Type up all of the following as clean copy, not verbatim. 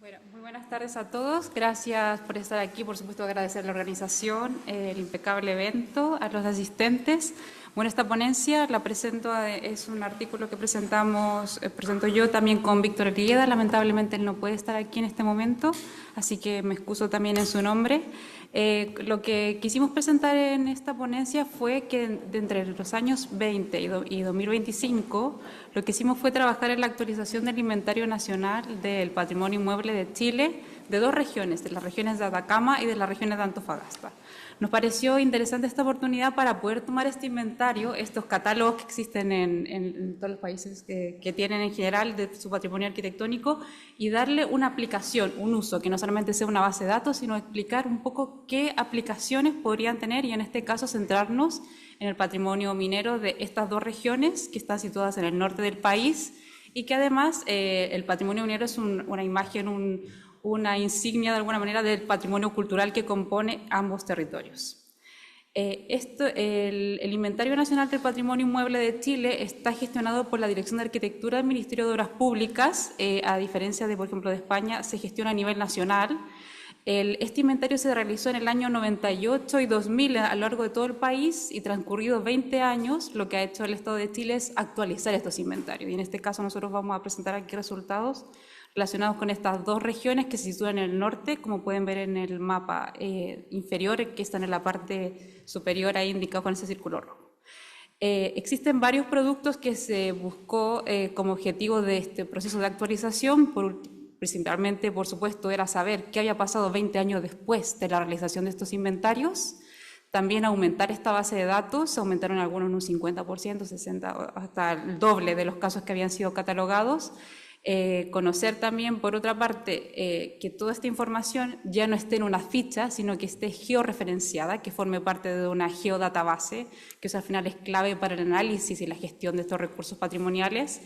Bueno, muy buenas tardes a todos. Gracias por estar aquí. Por supuesto, agradecer a la organización, el impecable evento, a los asistentes. Bueno, esta ponencia la presento, es un artículo que presento yo también con Víctor Elieda. Lamentablemente él no puede estar aquí en este momento, así que me excuso también en su nombre. Lo que quisimos presentar en esta ponencia fue que entre los años 20 y 2025, lo que hicimos fue trabajar en la actualización del inventario nacional del patrimonio inmueble de Chile, de dos regiones, de las regiones de Atacama y de las regiones de Antofagasta. Nos pareció interesante esta oportunidad para poder tomar este inventario, estos catálogos que existen en todos los países que tienen en general de su patrimonio arquitectónico, y darle una aplicación, un uso, que no solamente sea una base de datos, sino explicar un poco qué aplicaciones podrían tener, y en este caso centrarnos en el patrimonio minero de estas dos regiones que están situadas en el norte del país, y que además el patrimonio minero es una imagen, una insignia de alguna manera del patrimonio cultural que compone ambos territorios. El Inventario Nacional del Patrimonio Inmueble de Chile está gestionado por la Dirección de Arquitectura del Ministerio de Obras Públicas. A diferencia de, por ejemplo, de España, se gestiona a nivel nacional. Este inventario se realizó en el año 98 y 2000 a lo largo de todo el país, y transcurridos 20 años, lo que ha hecho el Estado de Chile es actualizar estos inventarios. Y en este caso nosotros vamos a presentar aquí resultados relacionados con estas dos regiones que se sitúan en el norte, como pueden ver en el mapa inferior, que están en la parte superior, ahí indicado con ese círculo rojo. Existen varios productos que se buscó como objetivo de este proceso de actualización. Principalmente, por supuesto, era saber qué había pasado 20 años después de la realización de estos inventarios. También aumentar esta base de datos, aumentaron algunos en un 50%, 60%, hasta el doble de los casos que habían sido catalogados. Conocer también, por otra parte, que toda esta información ya no esté en una ficha, sino que esté georreferenciada, que forme parte de una geodatabase, que eso al final es clave para el análisis y la gestión de estos recursos patrimoniales.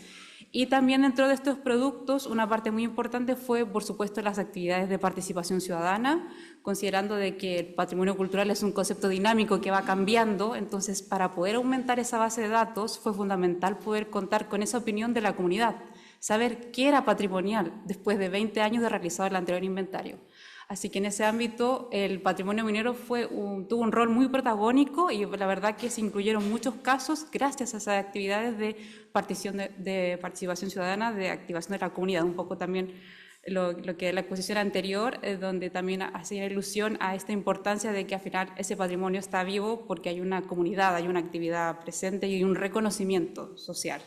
Y también dentro de estos productos, una parte muy importante fue, por supuesto, las actividades de participación ciudadana, considerando de que el patrimonio cultural es un concepto dinámico que va cambiando. Entonces, para poder aumentar esa base de datos, fue fundamental poder contar con esa opinión de la comunidad, saber qué era patrimonial después de 20 años de realizado el anterior inventario. Así que en ese ámbito el patrimonio minero tuvo un rol muy protagónico, y la verdad que se incluyeron muchos casos gracias a esas actividades de participación ciudadana, de activación de la comunidad. Un poco también lo que es la exposición anterior, donde también hacía ilusión a esta importancia de que al final ese patrimonio está vivo porque hay una comunidad, hay una actividad presente y hay un reconocimiento social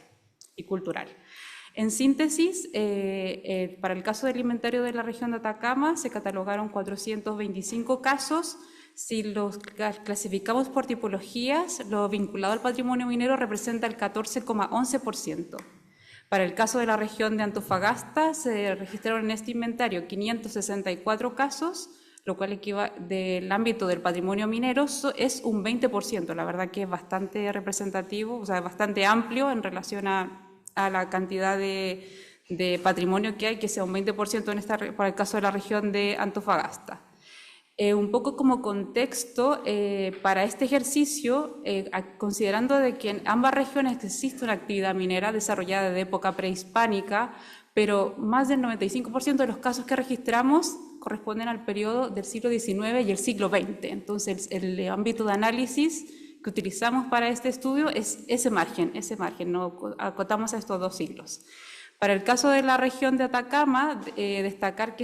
y cultural. En síntesis, para el caso del inventario de la región de Atacama se catalogaron 425 casos. Si los clasificamos por tipologías, lo vinculado al patrimonio minero representa el 14,11%. Para el caso de la región de Antofagasta se registraron en este inventario 564 casos, lo cual del ámbito del patrimonio minero es un 20%. La verdad que es bastante representativo, o sea, bastante amplio en relación a la cantidad de patrimonio que hay, que sea un 20% para el caso de la región de Antofagasta. Un poco como contexto, para este ejercicio, considerando de que en ambas regiones existe una actividad minera desarrollada de época prehispánica, pero más del 95% de los casos que registramos corresponden al periodo del siglo XIX y el siglo XX. Entonces, el ámbito de análisis que utilizamos para este estudio es ese margen, no acotamos a estos dos siglos. Para el caso de la región de Atacama, destacar que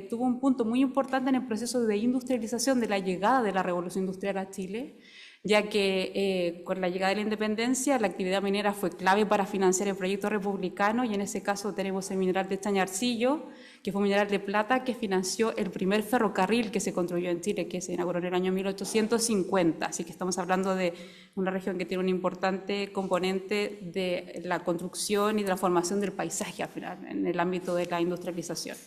tuvo un punto muy importante en el proceso de industrialización de la llegada de la Revolución Industrial a Chile, ya que con la llegada de la independencia la actividad minera fue clave para financiar el proyecto republicano, y en ese caso tenemos el mineral de Chañarcillo, que fue un mineral de plata que financió el primer ferrocarril que se construyó en Chile, que se inauguró en el año 1850. Así que estamos hablando de una región que tiene un importante componente de la construcción y de la formación del paisaje al final, en el ámbito de la industrialización.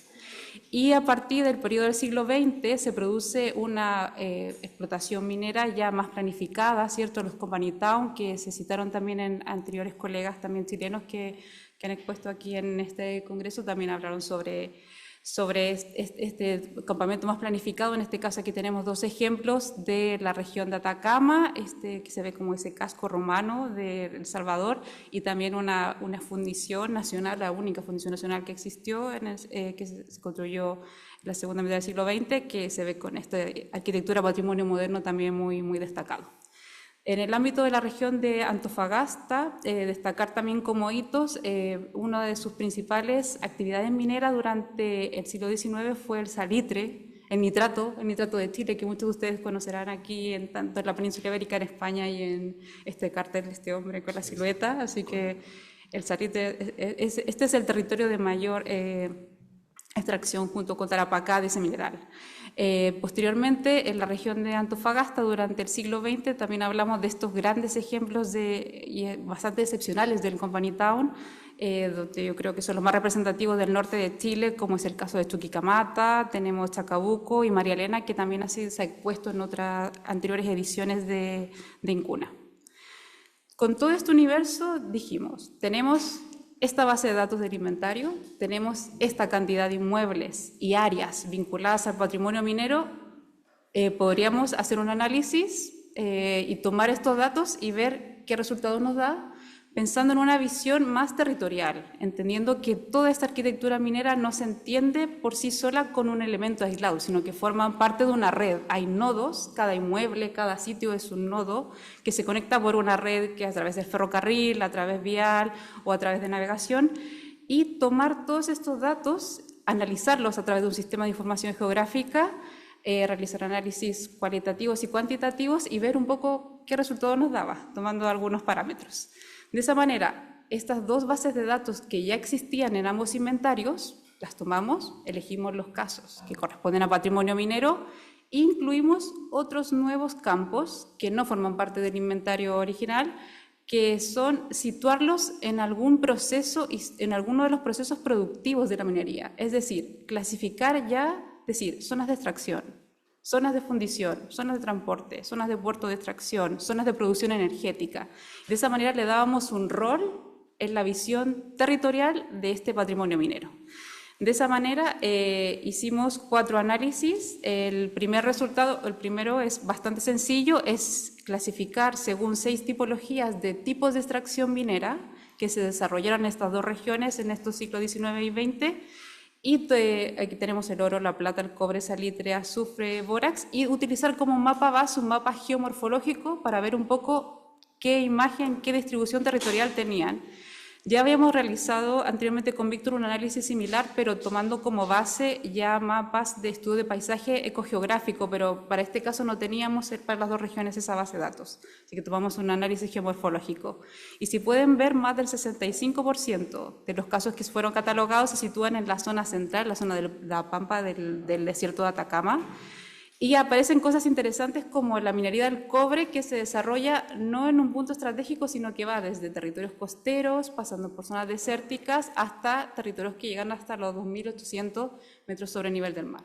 Y a partir del periodo del siglo XX se produce una explotación minera ya más planificada, ¿cierto? Los Company Town, que se citaron también en anteriores colegas también chilenos que han expuesto aquí en este congreso, también hablaron sobre sobre este campamento más planificado. En este caso aquí tenemos dos ejemplos de la región de Atacama, que se ve como ese casco romano de El Salvador, y también una fundición nacional, la única fundición nacional que existió, que se construyó en la segunda mitad del siglo XX, que se ve con esta arquitectura patrimonio moderno también muy destacado. En el ámbito de la región de Antofagasta, destacar también como hitos, una de sus principales actividades mineras durante el siglo XIX fue el salitre, el nitrato de Chile, que muchos de ustedes conocerán aquí, tanto en la península ibérica, en España, y en este cartel de este hombre con la silueta. Así que el salitre, este es el territorio de mayor extracción junto con Tarapacá de ese mineral. Posteriormente, en la región de Antofagasta, durante el siglo XX, también hablamos de estos grandes ejemplos bastante excepcionales del Company Town, donde yo creo que son los más representativos del norte de Chile, como es el caso de Chuquicamata, tenemos Chacabuco y María Elena, que también se ha expuesto en otras anteriores ediciones de Incuna. Con todo este universo dijimos, tenemos esta base de datos del inventario, tenemos esta cantidad de inmuebles y áreas vinculadas al patrimonio minero, podríamos hacer un análisis y tomar estos datos y ver qué resultados nos da, pensando en una visión más territorial, entendiendo que toda esta arquitectura minera no se entiende por sí sola con un elemento aislado, sino que forman parte de una red. Hay nodos, cada inmueble, cada sitio es un nodo que se conecta por una red que a través del ferrocarril, a través vial o a través de navegación, y tomar todos estos datos, analizarlos a través de un sistema de información geográfica, realizar análisis cualitativos y cuantitativos y ver un poco qué resultado nos daba, tomando algunos parámetros. De esa manera, estas dos bases de datos que ya existían en ambos inventarios, las tomamos, elegimos los casos que corresponden a patrimonio minero e incluimos otros nuevos campos que no forman parte del inventario original, que son situarlos en algún proceso, en alguno de los procesos productivos de la minería. Es decir, clasificar ya, zonas de extracción, zonas de fundición, zonas de transporte, zonas de puerto de extracción, zonas de producción energética. De esa manera le dábamos un rol en la visión territorial de este patrimonio minero. De esa manera hicimos 4 análisis. El primero es bastante sencillo, es clasificar según 6 tipologías de tipos de extracción minera que se desarrollaron en estas 2 regiones en estos siglos XIX y XX. Y aquí tenemos el oro, la plata, el cobre, salitre, azufre, bórax, y utilizar como mapa base un mapa geomorfológico para ver un poco qué imagen, qué distribución territorial tenían. Ya habíamos realizado anteriormente con Víctor un análisis similar, pero tomando como base ya mapas de estudio de paisaje ecogeográfico, pero para este caso no teníamos para las 2 regiones esa base de datos, así que tomamos un análisis geomorfológico. Y si pueden ver, más del 65% de los casos que fueron catalogados se sitúan en la zona central, la zona de la pampa del desierto de Atacama. Y aparecen cosas interesantes como la minería del cobre, que se desarrolla no en un punto estratégico, sino que va desde territorios costeros, pasando por zonas desérticas, hasta territorios que llegan hasta los 2.800 metros sobre el nivel del mar.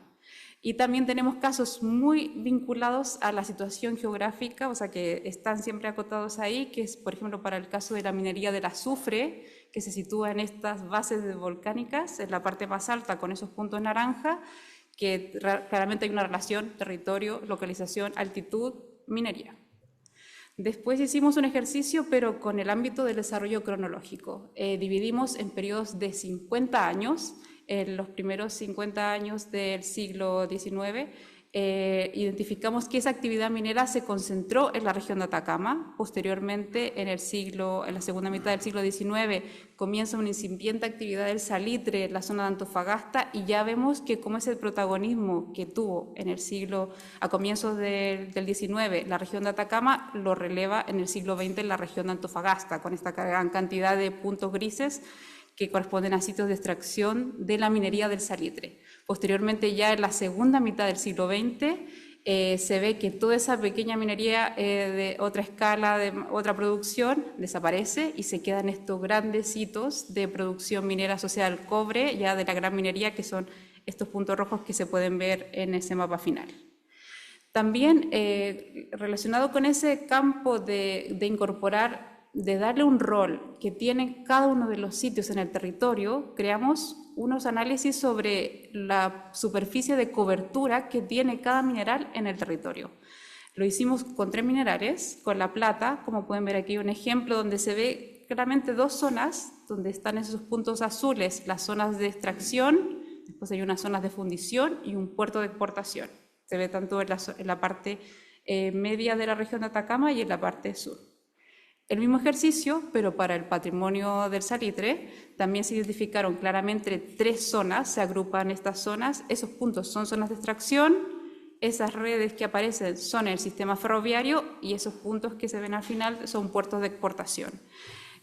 Y también tenemos casos muy vinculados a la situación geográfica, o sea que están siempre acotados ahí, que es, por ejemplo, para el caso de la minería del azufre, que se sitúa en estas bases volcánicas, en la parte más alta, con esos puntos naranja, que claramente hay una relación territorio, localización, altitud, minería. Después hicimos un ejercicio, pero con el ámbito del desarrollo cronológico. Dividimos en periodos de 50 años, en los primeros 50 años del siglo XIX, identificamos que esa actividad minera se concentró en la región de Atacama. Posteriormente, en la segunda mitad del siglo XIX, comienza una incipiente actividad del salitre en la zona de Antofagasta, y ya vemos que como es el protagonismo que tuvo a comienzos del XIX la región de Atacama, lo releva en el siglo XX en la región de Antofagasta, con esta gran cantidad de puntos grises que corresponden a sitios de extracción de la minería del salitre. Posteriormente, ya en la segunda mitad del siglo XX, se ve que toda esa pequeña minería de otra escala, de otra producción, desaparece y se quedan estos grandes hitos de producción minera asociada al cobre, ya de la gran minería, que son estos puntos rojos que se pueden ver en ese mapa final. También relacionado con ese campo de incorporar, de darle un rol que tiene cada uno de los sitios en el territorio, creamos unos análisis sobre la superficie de cobertura que tiene cada mineral en el territorio. Lo hicimos con 3 minerales, con la plata, como pueden ver aquí un ejemplo donde se ve claramente 2 zonas, donde están esos puntos azules, las zonas de extracción, después hay unas zonas de fundición y un puerto de exportación. Se ve tanto en la parte media de la región de Atacama y en la parte sur. El mismo ejercicio, pero para el patrimonio del salitre, también se identificaron claramente 3 zonas, se agrupan estas zonas, esos puntos son zonas de extracción, esas redes que aparecen son el sistema ferroviario y esos puntos que se ven al final son puertos de exportación.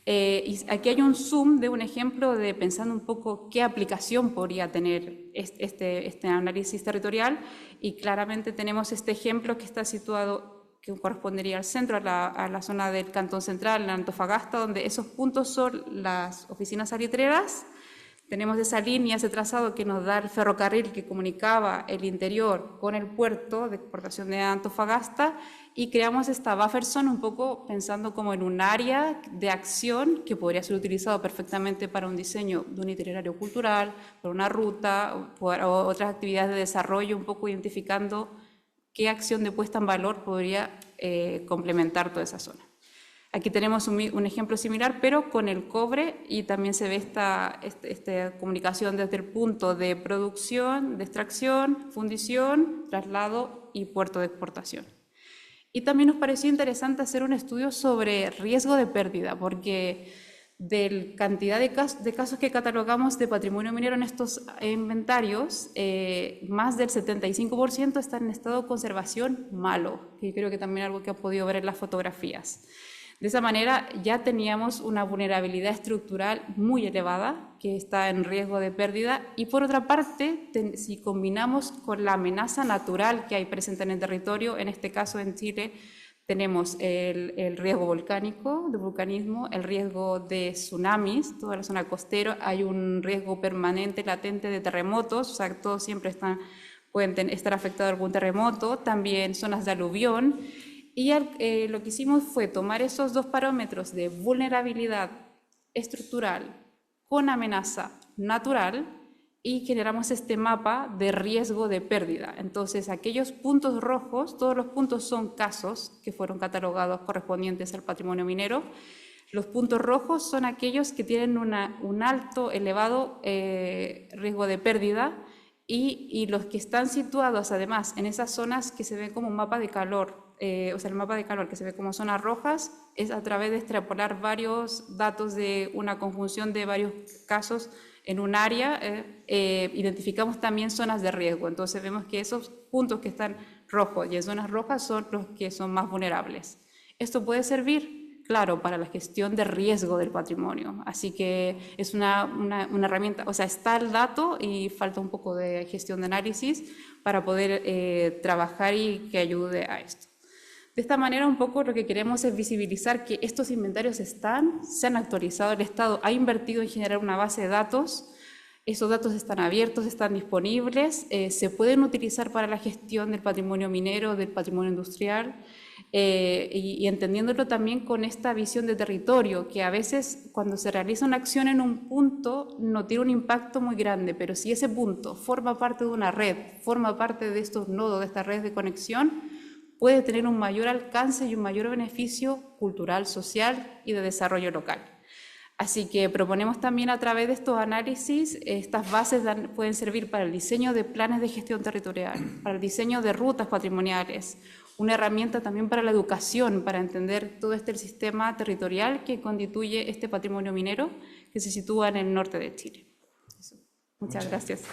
Y aquí hay un zoom de un ejemplo de pensando un poco qué aplicación podría tener este análisis territorial, y claramente tenemos este ejemplo que está situado, que correspondería al centro, a la zona del Cantón Central, en Antofagasta, donde esos puntos son las oficinas salitreras. Tenemos esa línea, ese trazado que nos da el ferrocarril que comunicaba el interior con el puerto de exportación de Antofagasta, y creamos esta buffer zone un poco pensando como en un área de acción que podría ser utilizado perfectamente para un diseño de un itinerario cultural, para una ruta o otras actividades de desarrollo, un poco identificando qué acción de puesta en valor podría complementar toda esa zona. Aquí tenemos un ejemplo similar, pero con el cobre, y también se ve esta comunicación desde el punto de producción, de extracción, fundición, traslado y puerto de exportación. Y también nos pareció interesante hacer un estudio sobre riesgo de pérdida, porque de la cantidad de casos que catalogamos de patrimonio minero en estos inventarios, más del 75% está en estado de conservación malo, que creo que también es algo que han podido ver en las fotografías. De esa manera ya teníamos una vulnerabilidad estructural muy elevada que está en riesgo de pérdida, y por otra parte, si combinamos con la amenaza natural que hay presente en el territorio, en este caso en Chile tenemos el riesgo volcánico, de vulcanismo, el riesgo de tsunamis, toda la zona costera, hay un riesgo permanente, latente de terremotos, o sea, todos siempre pueden estar afectados a algún terremoto, también zonas de aluvión. Y lo que hicimos fue tomar esos 2 parámetros de vulnerabilidad estructural con amenaza natural y generamos este mapa de riesgo de pérdida. Entonces, aquellos puntos rojos, todos los puntos son casos que fueron catalogados correspondientes al patrimonio minero. Los puntos rojos son aquellos que tienen un alto, elevado riesgo de pérdida, y los que están situados además en esas zonas que se ven como un mapa de calor. O sea, el mapa de calor que se ve como zonas rojas es a través de extrapolar varios datos de una conjunción de varios casos en un área. Identificamos también zonas de riesgo, entonces vemos que esos puntos que están rojos y en zonas rojas son los que son más vulnerables. Esto puede servir, claro, para la gestión de riesgo del patrimonio, así que es una herramienta, o sea, está el dato y falta un poco de gestión de análisis para poder trabajar y que ayude a esto. De esta manera, un poco lo que queremos es visibilizar que estos inventarios se han actualizado, el Estado ha invertido en generar una base de datos, esos datos están abiertos, están disponibles, se pueden utilizar para la gestión del patrimonio minero, del patrimonio industrial, y entendiéndolo también con esta visión de territorio, que a veces cuando se realiza una acción en un punto no tiene un impacto muy grande, pero si ese punto forma parte de una red, forma parte de estos nodos, de esta red de conexión, puede tener un mayor alcance y un mayor beneficio cultural, social y de desarrollo local. Así que proponemos también a través de estos análisis, estas bases pueden servir para el diseño de planes de gestión territorial, para el diseño de rutas patrimoniales, una herramienta también para la educación, para entender todo el sistema territorial que constituye este patrimonio minero que se sitúa en el norte de Chile. Muchas gracias.